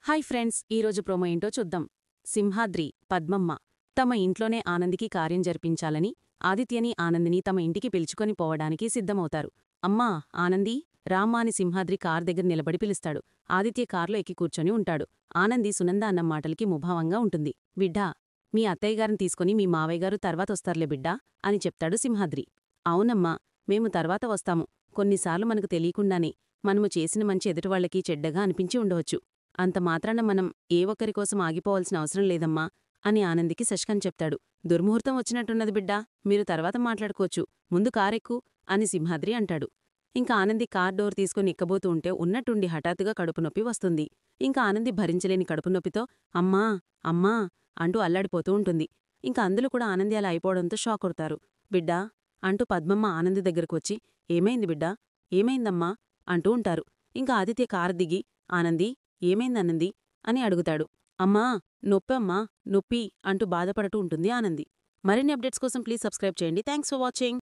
Hi friends, ఈరోజు promo ఏంటో చూద్దాం. సింహాద్రి, పద్మమ్మ తమ ఇంట్లోనే ఆనందికి కార్యం జరిపించాలని ఆదిత్యని, ఆనందిని తమ ఇంటికి పిలుచుకొని పోవడానికి సిద్ధమవుతారు. అమ్మా, ఆనందీ, రామ్మా అని సింహాద్రి కార్ దగ్గర నిలబడి పిలుస్తాడు. ఆదిత్య కార్లో ఎక్కి కూర్చొని ఉంటాడు. ఆనంది సునంద అన్న మాటలకి ముభావంగా ఉంటుంది. బిడ్డా, మీ అత్తయ్యగారిని తీసుకుని మీ మావయ్యగారు తర్వాతొస్తారులే బిడ్డా అని చెప్తాడు సింహాద్రి. అవునమ్మా, మేము తర్వాత వస్తాము. కొన్నిసార్లు మనకు తెలియకుండానే మనము చేసిన మంచి ఎదుటివాళ్లకి చెడ్డగా అనిపించి ఉండవచ్చు. అంత మాత్రాన మనం ఏ ఒక్కరికోసం ఆగిపోవాల్సిన అవసరం లేదమ్మా అని ఆనందికి శశికాంత్ చెప్తాడు. దుర్ముహూర్తం వచ్చినట్టున్నది బిడ్డా, మీరు తర్వాత మాట్లాడుకోవచ్చు, ముందు కారెక్కు అని సింహాద్రి అంటాడు. ఇంకా ఆనంది కార్ డోర్ తీసుకుని ఎక్కబోతూ ఉంటే ఉన్నట్టుండి హఠాత్తుగా కడుపునొప్పి వస్తుంది. ఇంకా ఆనంది భరించలేని కడుపునొప్పితో అమ్మా, అమ్మా అంటూ అల్లాడిపోతూ ఉంటుంది. ఇంకా అందులో కూడా ఆనంది అలా అయిపోవడంతో షాక్ అవుతారు. బిడ్డా అంటూ పద్మమ్మ ఆనంది దగ్గరకు వచ్చి ఏమైంది బిడ్డా, ఏమైందమ్మా అంటూ ఉంటారు. ఇంకా ఆదిత్య కారు దిగి ఆనందీ, ఏమైందనంది అని అడుగుతాడు. అమ్మా, నొప్పమ్మా, నొప్పి అంటూ బాధపడుతూ ఉంటుంది ఆనంది. మరిన్ని అప్డేట్స్ కోసం ప్లీజ్ సబ్స్క్రైబ్ చేయండి. Thanks for watching.